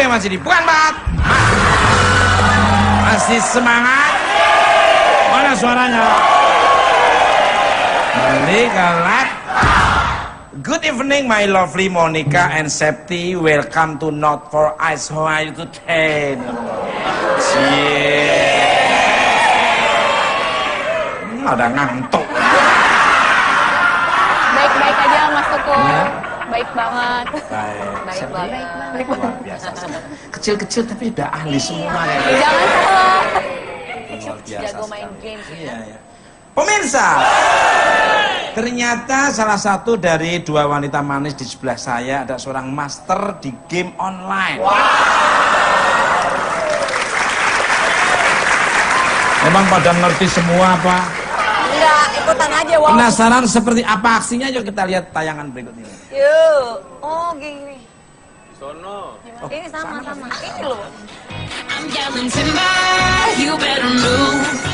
Mas Didi? Bukan banget. Masih semangat? Mana suaranya? Balik kalah. Good evening, my lovely Monica and Septi. Welcome to Not for Ice. How are you today? Ada ngantuk. Baik-baik aja Mas Tuku. Ya? Baik banget. Baik banget. Luar biasa. Kecil-kecil tapi udah ahli semua ya. Jangan salah. Jago main game. Iya. Pemirsa, ternyata salah satu dari dua wanita manis di sebelah saya ada seorang master di game online. Wow. Memang pada ngerti semua apa? Enggak, ikutan aja. Wow. Penasaran seperti apa aksinya? Yuk kita lihat tayangan berikut ini. Yuk. Oh gini. Sono. Ini sama-sama. Ini loh.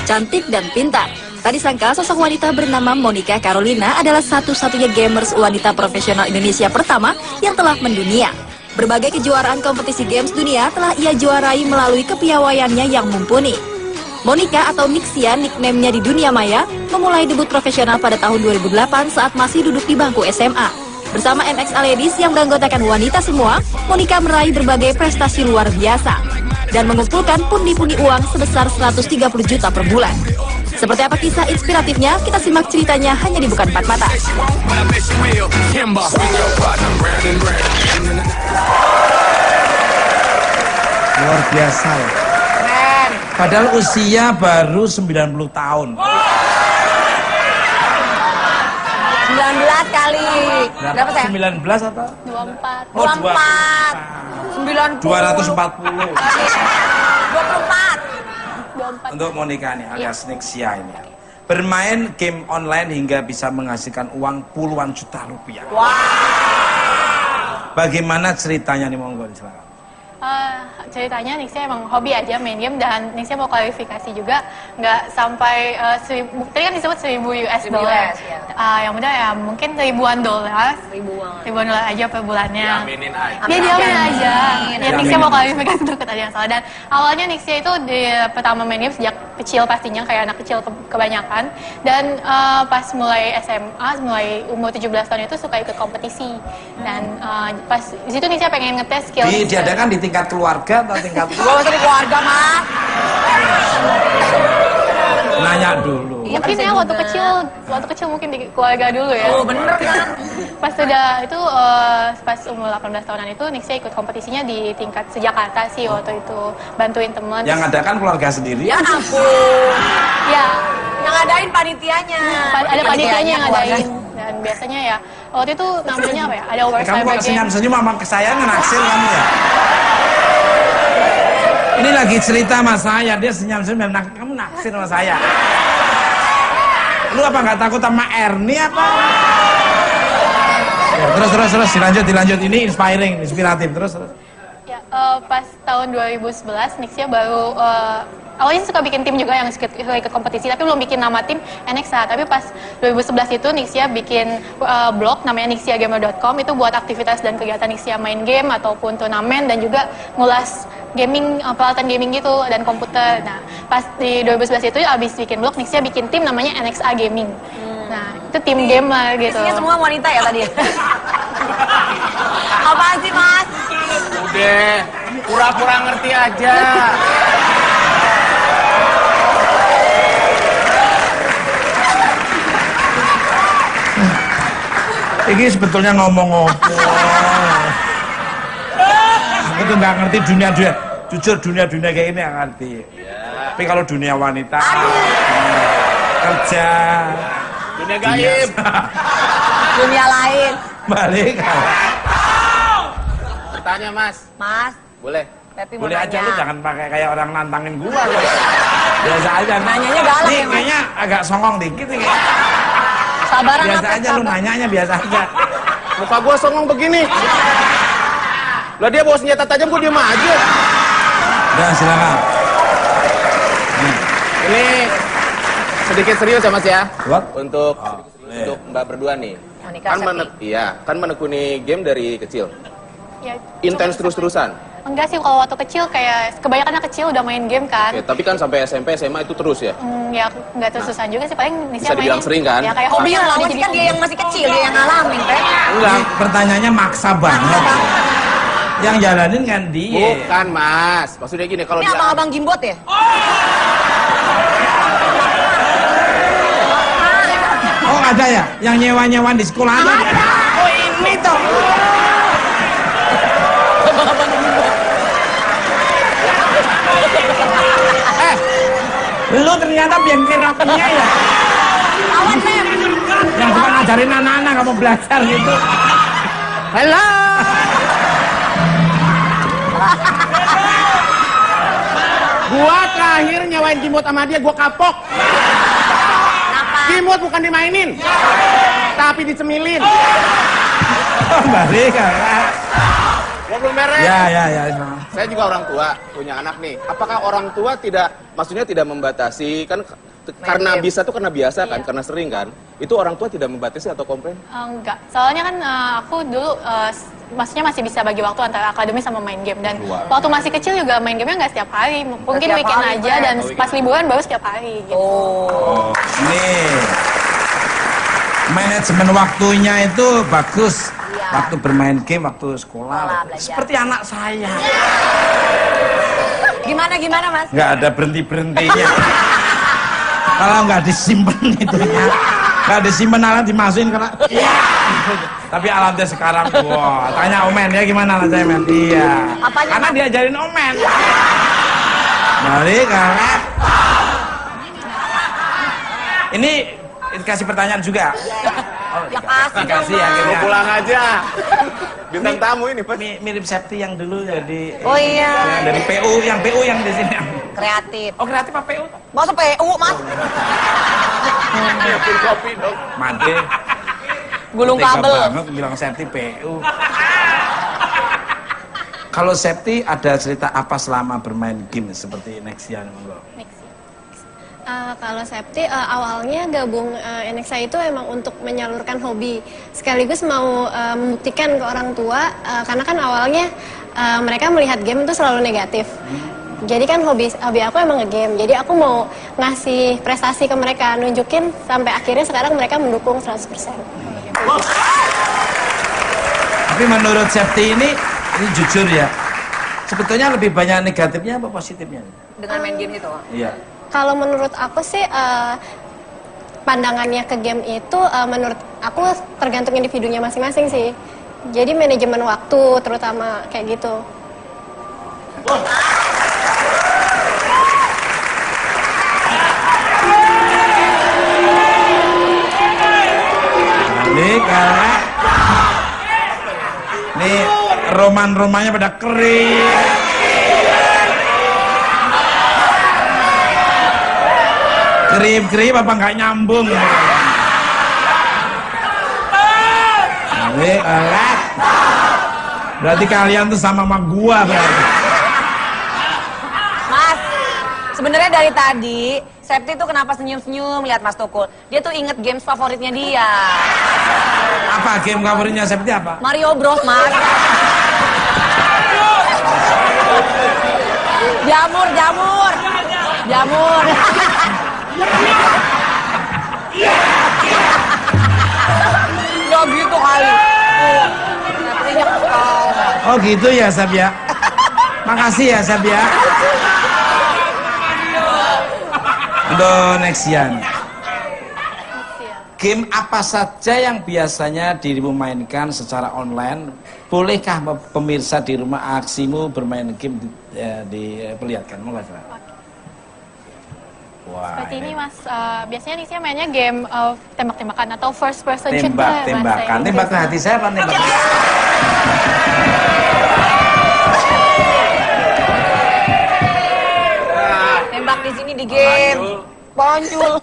Cantik dan pintar. Tak disangka sosok wanita bernama Monica Carolina adalah satu-satunya gamers wanita profesional Indonesia pertama yang telah mendunia. Berbagai kejuaraan kompetisi games dunia telah ia juarai melalui kepiawaiannya yang mumpuni. Monica atau Nixia, nickname-nya di dunia maya, memulai debut profesional pada tahun 2008 saat masih duduk di bangku SMA. Bersama MXA Ladies yang beranggotakan wanita semua, Monica meraih berbagai prestasi luar biasa dan mengumpulkan pundi-pundi uang sebesar 130 juta per bulan. Seperti apa kisah inspiratifnya? Kita simak ceritanya hanya di Bukan Empat Mata. Luar biasa ya. Keren. Padahal usia baru 90 tahun. 19 kali. Berapa saya? 19 atau? 24. Oh, 24. 240. 24. Untuk Monica nih alias Nixia ini. Bermain game online hingga bisa menghasilkan uang puluhan juta rupiah. Wow. Bagaimana ceritanya nih, monggo silakan. Ceritanya Nixia emang hobi aja main game dan Nixia mau kualifikasi juga nggak sampai 1000, tadi kan disebut 1000 US dollar. Yang mudah ya mungkin ribuan dolar aja per bulannya. Diaminin aja. Dia diamin aja. Ya Nixia mau kualifikasi untuk tadi yang salah. Dan awalnya Nixia itu pertama main game sejak kecil pastinya kayak anak kecil kebanyakan. Dan pas mulai SMA, mulai umur 17 tahun itu suka ikut kompetisi. Dan pas di situ Nixia pengen ngetes skill. Diadakan di tingkat keluarga atau tingkat? Gua masih di keluarga, Mas. Nanya dulu. Mungkin ya waktu kecil mungkin di keluarga dulu ya. Oh, bener kan? Pas sudah itu pas umur 18 tahunan itu Nixia ikut kompetisinya di tingkat se-Jakarta sih waktu itu, bantuin teman. Yang ada kan keluarga sendiri. Ya ampun. Ya, Yang ngadain panitianya. ada panitianya yang ngadain. Dan biasanya ya waktu itu namanya apa ya? Ada World Kamu Cyber kok Game. senyum-senyum memang ke saya naksir kamu ya? Ini lagi cerita sama saya, dia senyum-senyum kamu naksir sama saya. Lu apa nggak takut sama Ernie apa? Ya, terus dilanjut ini inspiratif terus. Ya, pas tahun 2011 Nixia baru awalnya suka bikin tim juga yang ikut kompetisi tapi belum bikin nama tim NXA. Tapi pas 2011 itu Nixia bikin blog namanya nixiagamer.com, itu buat aktivitas dan kegiatan Nixia main game ataupun turnamen dan juga ngulas gaming, peralatan gaming gitu dan komputer. Nah, pas di 2011 itu abis bikin blog, Nixia bikin tim namanya NXA Gaming. Nah, itu tim game lah gitu. Isinya semua wanita ya tadi? Apaan sih, Mas? Udah, pura-pura ngerti aja. Ini sebetulnya ngomong apa? Aku tuh nggak ngerti dunia, jujur dunia kayak ini nggak ngerti. Tapi kalau dunia wanita, kerja, Dunia gaib. Dunia lain. balik. Bertanya Mas, Mas, boleh? Pepi mau Boleh aja lu nanya. jangan pakai kayak orang nantangin gua. Biasa aja. Nanyanya galak Nih, ya, Mas? kayaknya agak songong dikit nih. Sabaran Biasa apa? aja lu nanyanya biasa aja. Muka gua songong begini. Lah dia bawa senjata tajam, gua diem aja. Udah silakan. Ini sedikit serius ya Mas ya. What? Untuk iya. untuk Mbak berdua nih. Monica Kan Septi. kan menekuni game dari kecil. Ya, Intens terus-terusan. Enggak sih, kalau waktu kecil kayak kebanyakan anak kecil udah main game kan. Oke, tapi kan sampai SMP, SMA itu terus ya? Ya nggak terusan juga sih, paling Nisha Bisa dibilang mainin. sering kan? Ya kayak Hobi hobi yang lah. lawan sih kan dia yang masih kecil, dia yang ngalamin, Teh. Enggak. Ini pertanyaannya maksa banget. Yang jalanin kan dia. Bukan, Mas. Maksudnya gini, kalau Ini dia... abang-abang Gimbot ya? Oh ada ya? Yang nyewa-nyewan di sekolah ada? Oh ini toh. Lu ternyata bengkel rapinya ya? Lawan, Mem. Yang suka ngajarin anak-anak kamu belajar gitu. Halo! Gua terakhir nyewain Gimbot sama dia, gua kapok. Kenapa? Gimbot bukan dimainin, tapi dicemilin. Oh, balik kan? Gua belum beres. Ya. Saya juga orang tua, punya anak nih. Apakah orang tua tidak, maksudnya tidak membatasi, kan karena game. bisa tuh karena biasa kan, Iya. karena sering kan. Itu orang tua tidak membatasi atau komplain? Enggak, soalnya kan aku dulu maksudnya masih bisa bagi waktu antara akademi sama main game. Dan Luar. waktu masih kecil juga main gamenya nggak setiap hari, mungkin setiap weekend hari, aja. Mem. Dan Oh, pas liburan baru setiap hari gitu. Oh. Nih. Manajemen waktunya itu bagus. Iya. Waktu bermain game, waktu sekolah. Sekolah, belajar. Seperti anak saya. Gimana, Mas? Nggak ada berhenti-berhentinya. Kalau nggak disimpan itunya. Nggak disimpan alat dimasukin karena... Tapi alatnya sekarang, wah. Tanya Omen ya gimana alat saya, Men? Iya. Apanya, Karena Mas? diajarin Omen. Jadi karena... Ini dikasih pertanyaan juga. Oh, Ya kasih dong, dikasih ya Mas. akhirnya. Pulang aja. Bintang tamu ini, Pak. Mirip Septi yang dulu jadi Oh iya. yang dari PU yang di sini. Kreatif. Oh kreatif apa PU? Masa PU, Mas? Bikin kopi dong. Made. Gulung Tega kabel. banget bilang Septi PU. Kalau Septi ada cerita apa selama bermain game seperti Nexian? Next. Kalau Septi awalnya gabung NXA itu emang untuk menyalurkan hobi sekaligus mau membuktikan ke orang tua karena kan awalnya mereka melihat game itu selalu negatif. Jadi kan hobi aku emang nge-game. Jadi aku mau ngasih prestasi ke mereka, nunjukin sampai akhirnya sekarang mereka mendukung 100%. Tapi menurut Septi ini jujur ya, sebetulnya lebih banyak negatifnya apa positifnya? Dengan main game itu. Iya. Kalau menurut aku sih pandangannya ke game itu menurut aku tergantung individunya masing-masing sih. Jadi manajemen waktu terutama kayak gitu. Balik karena nih roman-romannya pada kering. Kerip-kerip apa nggak nyambung? Balik karena berarti kalian tuh sama gua berarti. Mas, sebenarnya dari tadi Septi tuh kenapa senyum-senyum lihat Mas Tukul? Dia tuh inget games favoritnya dia. Apa game favoritnya Septi apa? Mario Bros, Mas. Jamur. Ya gitu kali. Septinya ketawa. Oh gitu ya Sab ya. Makasih ya Sab ya. Untuk Nexian. Game apa saja yang biasanya dirimu mainkan secara online? Bolehkah pemirsa di rumah aksimu bermain game diperlihatkan? Wah, Seperti ini Mas, biasanya Nisha mainnya game tembak-tembakan atau first person shooter. Tembak-tembakan. Tembak ke hati saya apa tembak? Tembak di sini di game. Pancul.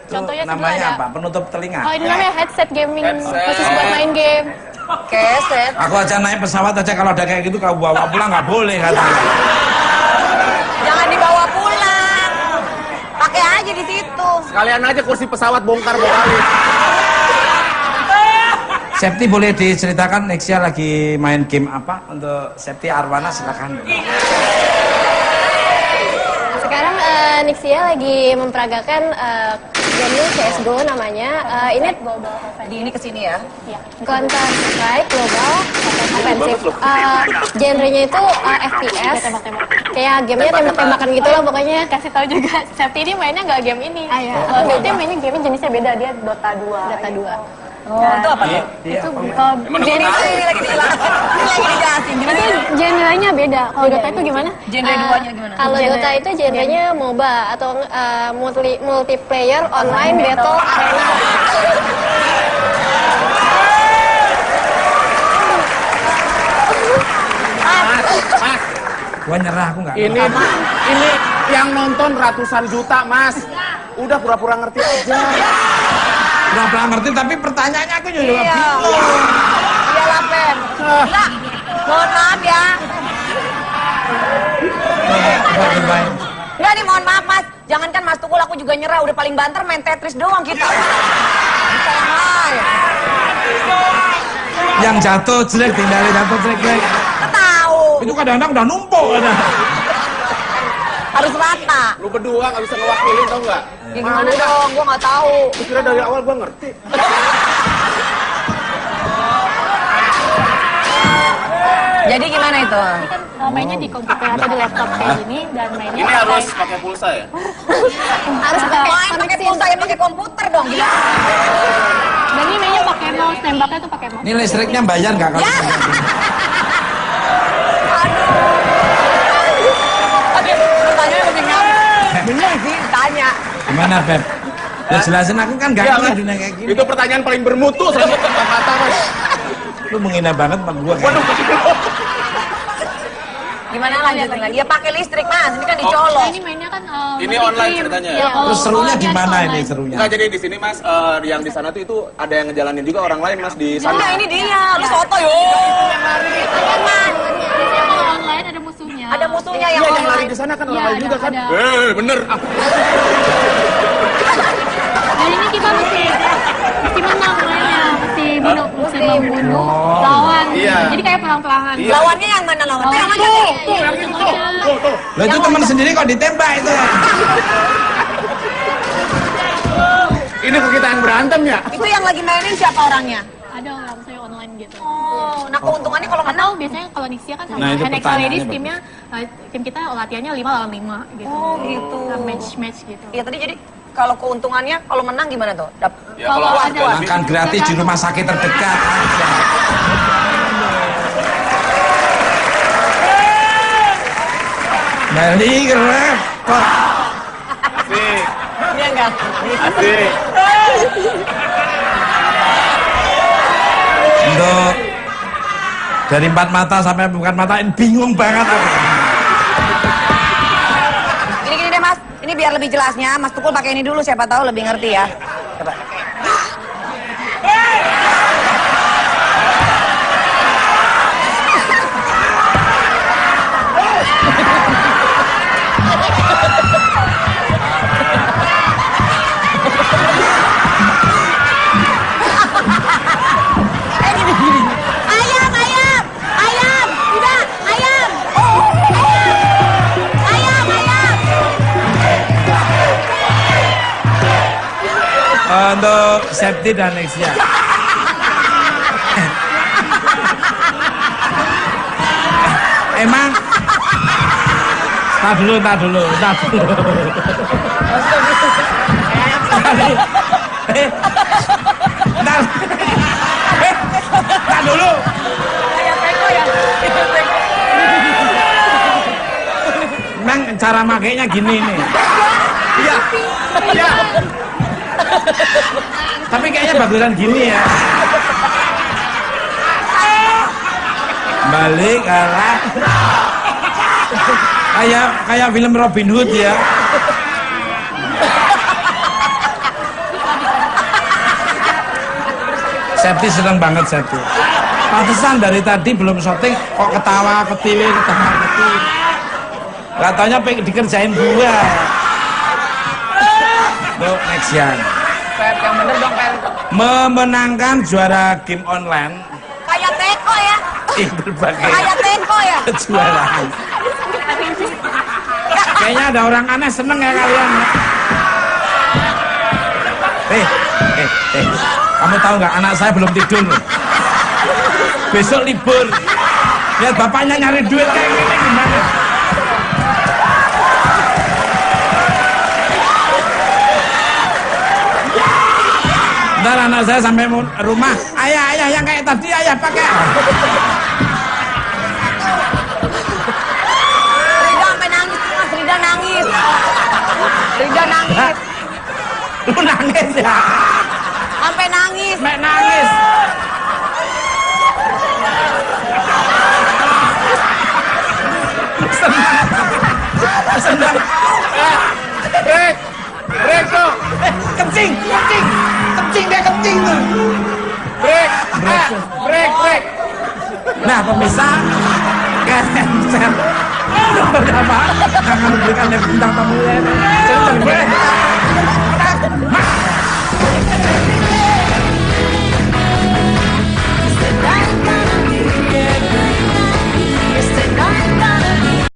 Contohnya juga Namanya ada. apa? Penutup telinga. Oh ini namanya headset gaming khusus buat main game. Keset. Aku aja naik pesawat aja kalau ada kayak gitu kau bawa pulang nggak boleh katanya. Jangan dibawa pulang. Pakai aja di situ. Sekalian aja kursi pesawat bongkar-bongkarin. Septi boleh diceritakan Nexia lagi main game apa untuk Septi Arwana, silakan. Sekarang Nixia lagi memperagakan game CSGO namanya. Ini Di ini kesini ya. Counter Strike Global Offensive. Genrenya itu FPS. Kayak gamenya tembak-tembakan gitu lah pokoknya. Kasih tahu juga, Septi ini mainnya nggak game ini. Kalau Septi mainnya game jenisnya beda, dia Dota 2. Dota 2. Oh, itu apa tuh? Itu kalau Jadi itu ini lagi dijelasin. Ini lagi dijelasin. Gimana? Itu genrenya beda. Kalau Dota itu gimana? Genre duanya gimana? Kalau Dota itu genrenya MOBA atau multiplayer online battle arena. Gua nyerah, aku nggak. Ini yang nonton ratusan juta, Mas. Udah pura-pura ngerti aja. Pura-pura ngerti, tapi pertanyaannya aku juga Iya. bingung. Iya lah, Pen. Enggak. Mohon maaf ya. Enggak nih, mohon maaf Mas. Jangankan Mas Tukul, aku juga nyerah. Udah paling banter main Tetris doang kita. Bisa yang lain. Yang jatuh jelek, tinggalin jatuh jelek. Kita tahu. Itu kadang-kadang udah numpuk. Harus rata. Lu berdua nggak bisa ngewakilin, tau nggak? Ya gimana dong? Gua nggak tahu. Kira dari awal gua ngerti. Jadi gimana itu? mainnya di komputer atau di laptop kayak gini dan mainnya Ini harus pakai pulsa ya? Harus pakai pulsa yang pakai komputer dong. Gila. Dan ini mainnya pakai mouse, tembaknya tuh pakai mouse. Ini listriknya bayar nggak kalau? Oke, pertanyaannya lebih ngawur. Bener sih, tanya. Gimana Beb? Ya jelasin aku kan gak ngerti dunia kayak gini. Itu pertanyaan paling bermutu selama kata Mas. Lu menghina banget sama gua. Waduh, Gimana lanjutin lagi? Ya pakai listrik Mas, ini kan dicolok. Ini mainnya kan Ini multi online game. ceritanya ya? Ya, kalau Terus serunya biasa gimana ini online. serunya? Enggak, jadi di sini Mas, yang di sana tuh itu ada yang ngejalanin juga orang lain Mas di sana. Nah, ini dia, lu soto yo. Mas, Kalau online ada musuhnya. ada musuhnya Iya, yang yang lari online. di sana kan orang Iya, lain juga kan? ada. Bener. Dan ini kita mesti menang mainnya, mesti membunuh lawan. Iya. Jadi kayak perang-perangan. Iya. Lawannya yang mana lawannya? Lawan Yang mana? tuh. Lah itu teman sendiri kok ditembak itu. Ini kok kita yang berantem ya? Itu yang lagi mainin siapa orangnya? Ada orang saya online gitu. Oh, nah keuntungannya kalau menang. Atau biasanya kalau Nixia kan sama Nah, itu NXL pertanyaannya Ladies bagus. timnya tim kita latihannya 5 lawan 5 gitu. Oh, gitu. Match gitu. Iya tadi jadi kalau keuntungannya kalau menang gimana tuh? Ya Kalau ada- Makan gratis di rumah sakit terdekat. Balik repot. Asik, Iya enggak? asik. Untuk dari 4 mata sampai bukan mata ini bingung banget aku. Gini deh Mas, ini biar lebih jelasnya Mas Tukul pakai ini dulu siapa tahu lebih ngerti ya. Coba. Gini. Ayam, ayam, ayam, udah, ayam. Oh, ayam, ayam. Untuk Septi dan Nexia. Emang tak dulu. Tak dulu. Ayam peko ya. Emang cara makainya gini nih. Iya, iya. Tapi kayaknya bagusan gini ya. Balik arah. Kayak film Robin Hood ya. Septi seneng banget Septi. Pantesan dari tadi belum syuting kok ketawa ketiwi. Katanya pengen dikerjain gua. Tuh, next yang. Pep, yang bener dong, Pep. memenangkan juara game online Kayak teko ya. di berbagai Kayak teko ya. kejuaraan. Kayaknya ada orang aneh seneng ya kalian. Eh, kamu tahu nggak anak saya belum tidur loh. Besok libur. Lihat bapaknya nyari duit kayak gini gimana? Ntar anak saya sampai rumah, ayah yang kayak tadi ayah pakai. Rida sampai nangis, Mas. Rida nangis. Rida nangis. Lu nangis ya? Sampai nangis. Sampai nangis. Senang. Break tuh. Kencing dia kencing tuh. Break. Nah pemirsa, cancel. Udah apa? Jangan berikan bintang tamu ya. Cancel.